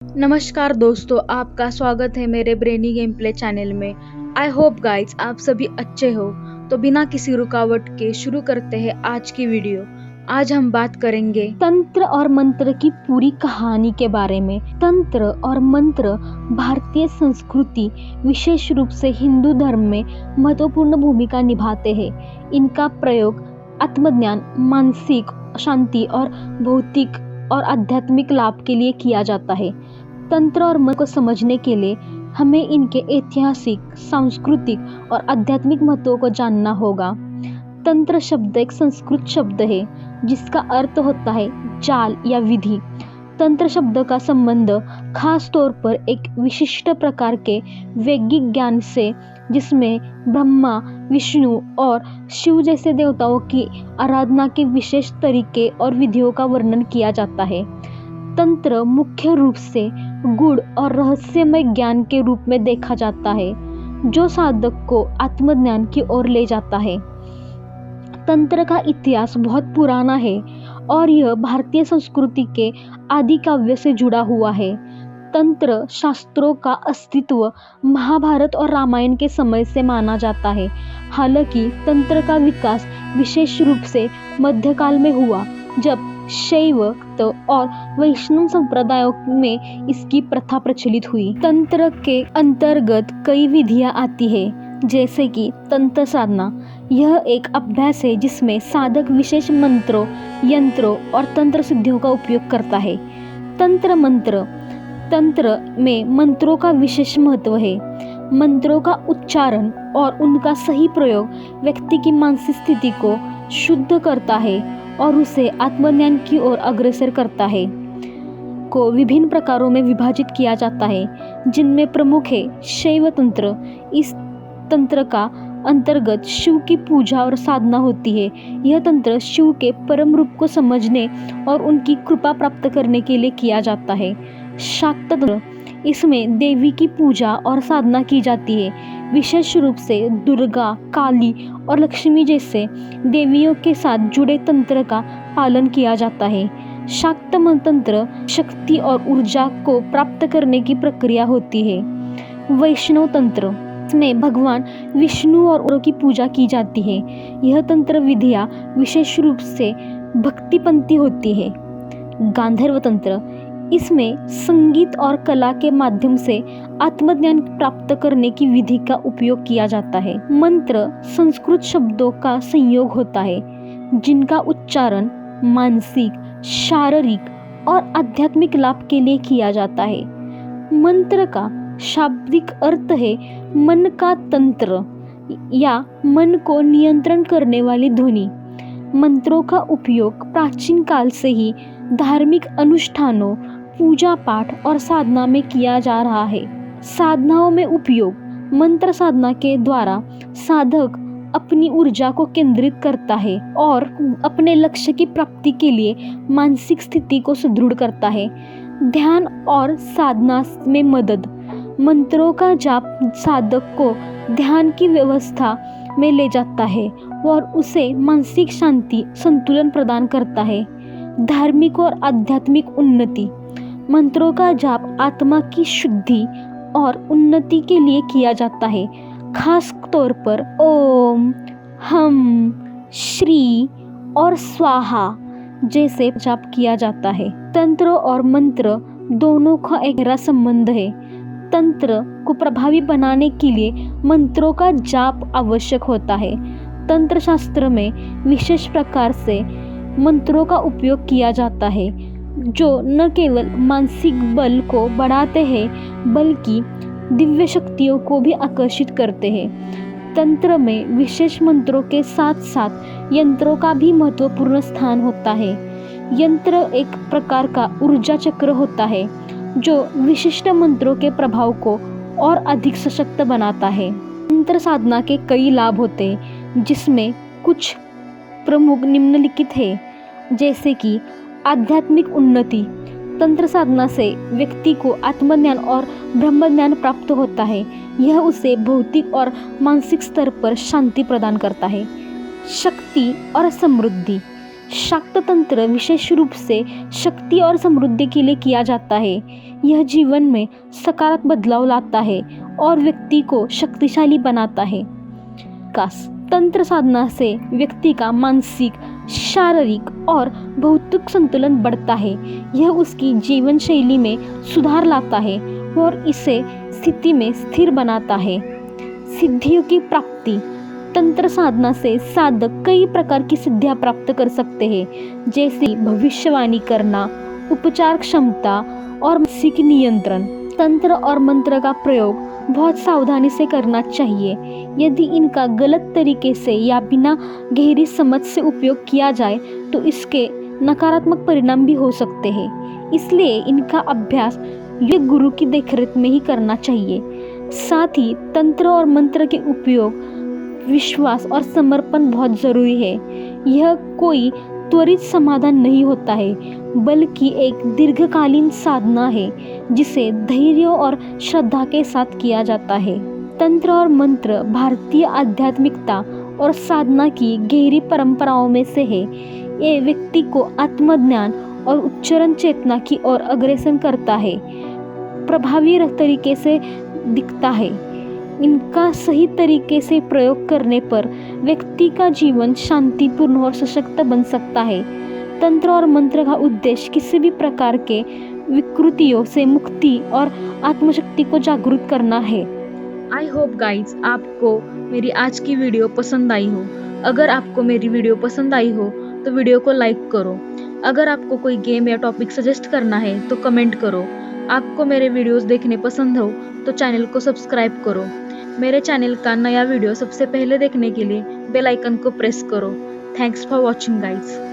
नमस्कार दोस्तों, आपका स्वागत है मेरे ब्रेनी गेम प्ले चैनल में। आई होप गाइज आप सभी अच्छे हो। तो बिना किसी रुकावट के शुरू करते हैं आज की वीडियो। आज हम बात करेंगे तंत्र और मंत्र की पूरी कहानी के बारे में। तंत्र और मंत्र भारतीय संस्कृति, विशेष रूप से हिंदू धर्म में महत्वपूर्ण भूमिका निभाते हैं। इनका प्रयोग आत्मज्ञान, मानसिक शांति और भौतिक और आध्यात्मिक लाभ के लिए किया जाता है। तंत्र और मंत्र को समझने के लिए हमें इनके ऐतिहासिक, सांस्कृतिक और आध्यात्मिक महत्व को जानना होगा। तंत्र शब्द एक संस्कृत शब्द है जिसका अर्थ होता है जाल या विधि। तंत्र शब्द का संबंध खास तौर पर एक विशिष्ट प्रकार के वैज्ञानिक ज्ञान से, जिसमें ब्रह्मा, विष्णु और शिव जैसे देवताओं की आराधना के विशेष तरीके और विधियों का वर्णन किया जाता है। तंत्र मुख्य रूप से गूढ़ और रहस्यमय ज्ञान के रूप में देखा जाता है, जो साधक को आत्मज्ञान की ओर ले जाता है। तंत्र का इतिहास बहुत पुराना है और यह भारतीय संस्कृति के आदि काव्य से जुड़ा हुआ है। तंत्र शास्त्रों का अस्तित्व महाभारत और रामायण के समय से माना जाता है। हालांकि तंत्र का विकास विशेष रूप से मध्यकाल में हुआ, जब शैव और वैष्णव संप्रदायों में इसकी प्रथा प्रचलित हुई। तंत्र के अंतर्गत कई विधियां आती है, जैसे कि तंत्र साधना। यह एक अभ्यास है जिसमें साधक विशेष मंत्रों, यंत्रों और तंत्र सिद्धियों का उपयोग करता है। तंत्र मंत्र। तंत्र में मंत्रों का विशेष महत्व है। मंत्रों का उच्चारण और उनका सही प्रयोग व्यक्ति की मानसिक स्थिति को शुद्ध करता है और उसे आत्मज्ञान की ओर अग्रसर करता है। को विभिन्न प्रकारों में विभाजित किया जाता है, जिनमें प्रमुख है शैव तंत्र। इस तंत्र का अंतर्गत शिव की पूजा और साधना होती है। यह तंत्र शिव के परम रूप को समझने और उनकी कृपा प्राप्त करने के लिए किया जाता है। शाक्त तंत्र। इसमें देवी की पूजा और साधना की जाती है। विशेष रूप से दुर्गा, काली और लक्ष्मी जैसे देवियों के साथ जुड़े तंत्र का पालन किया जाता है। शाक्त तंत्र शक्ति और ऊर्जा को प्राप्त करने की प्रक्रिया होती है। वैष्णव तंत्र। इसमें भगवान विष्णु और औरों की पूजा की जाती है। यह तंत्र विधियां विशेष रूप से भक्तिपंथी होती है। गांधर्व तंत्र। इसमें संगीत और कला के माध्यम से आत्मज्ञान प्राप्त करने की विधि का उपयोग किया जाता है। मंत्र संस्कृत शब्दों का संयोग होता है, जिनका उच्चारण मानसिक, शारीरिक और आध्यात्मिक लाभ के लिए किया जाता है। मंत्र का शाब्दिक अर्थ है मन का तंत्र या मन को नियंत्रण करने वाली ध्वनि। मंत्रों का उपयोग प्राचीन काल से ही धार्मिक अनुष्ठानों, पूजा पाठ और साधना में किया जा रहा है। साधनाओं में उपयोग। मंत्र साधना के द्वारा साधक अपनी ऊर्जा को केंद्रित करता है और अपने लक्ष्य की प्राप्ति के लिए मानसिक स्थिति को सुदृढ़ करता है। ध्यान और साधना में मदद। मंत्रों का जाप साधक को ध्यान की व्यवस्था में ले जाता है और उसे मानसिक शांति, संतुलन प्रदान करता है। धार्मिक और आध्यात्मिक उन्नति। मंत्रों का जाप आत्मा की शुद्धि और उन्नति के लिए किया जाता है। खास तौर पर ओम, हम, श्री और स्वाहा जैसे जाप किया जाता है। तंत्र और मंत्र दोनों का एक गहरा संबंध है। तंत्र को प्रभावी बनाने के लिए मंत्रों का जाप आवश्यक होता है। तंत्र शास्त्र में विशेष प्रकार से मंत्रों का उपयोग किया जाता है, जो न केवल मानसिक बल को बढ़ाते हैं बल्कि दिव्य शक्तियों को भी आकर्षित करते हैं। तंत्र में विशेष मंत्रों के साथ साथ यंत्रों का भी महत्वपूर्ण स्थान होता है। यंत्र एक प्रकार का ऊर्जा चक्र होता है जो विशिष्ट मंत्रों के प्रभाव को और अधिक सशक्त बनाता है। तंत्र साधना के कई लाभ होते हैं, जिसमें कुछ प्रमुख निम्नलिखित है, जैसे कि आध्यात्मिक उन्नति। तंत्र साधना से व्यक्ति को आत्मज्ञान और ब्रह्मज्ञान प्राप्त होता है। यह उसे भौतिक और मानसिक स्तर पर शांति प्रदान करता है। शक्ति और समृद्धि। शाक्त तंत्र विशेष रूप से शक्ति और समृद्धि के लिए किया जाता है। यह जीवन में सकारात्मक बदलाव लाता है और व्यक्ति को शक्तिशाली बनाता है। तंत्र साधना से व्यक्ति का मानसिक, शारीरिक और भौतिक संतुलन बढ़ता है। यह उसकी जीवन शैली में सुधार लाता है और इसे स्थिति में स्थिर बनाता है। सिद्धियों की प्राप्ति। तंत्र साधना से साधक कई प्रकार की सिद्धियां प्राप्त कर सकते हैं, जैसे भविष्यवाणी करना, उपचार क्षमता और मानसिक नियंत्रण। तंत्र और मंत्र का प्रयोग बहुत सावधानी से करना चाहिए। यदि इनका गलत तरीके से या बिना गहरी समझ से उपयोग किया जाए तो इसके नकारात्मक परिणाम भी हो सकते हैं। इसलिए इनका अभ्यास योग्य गुरु की देखरेख में ही करना चाहिए। साथ ही तंत्र और मंत्र के उपयोग, विश्वास और समर्पण बहुत जरूरी है। यह कोई त्वरित समाधान नहीं होता है, बल्कि एक दीर्घकालीन साधना है जिसे धैर्य और श्रद्धा के साथ किया जाता है। तंत्र और मंत्र भारतीय आध्यात्मिकता और साधना की गहरी परंपराओं में से है। ये व्यक्ति को आत्मज्ञान और उच्चारण चेतना की ओर अग्रसर करता है, प्रभावी तरीके से दिखता है। इनका सही तरीके से प्रयोग करने पर व्यक्ति का जीवन शांतिपूर्ण और सशक्त बन सकता है। तंत्र और मंत्र का उद्देश्य किसी भी प्रकार के विकृतियों से मुक्ति और आत्मशक्ति को जागरूक करना है। आई होप गाइज आपको मेरी आज की वीडियो पसंद आई हो। अगर आपको मेरी वीडियो पसंद आई हो तो वीडियो को लाइक करो। अगर आपको कोई गेम या टॉपिक सजेस्ट करना है तो कमेंट करो। आपको मेरे वीडियोस देखने पसंद हो तो चैनल को सब्सक्राइब करो। मेरे चैनल का नया वीडियो सबसे पहले देखने के लिए बेल आइकन को प्रेस करो। Thanks for watching guys.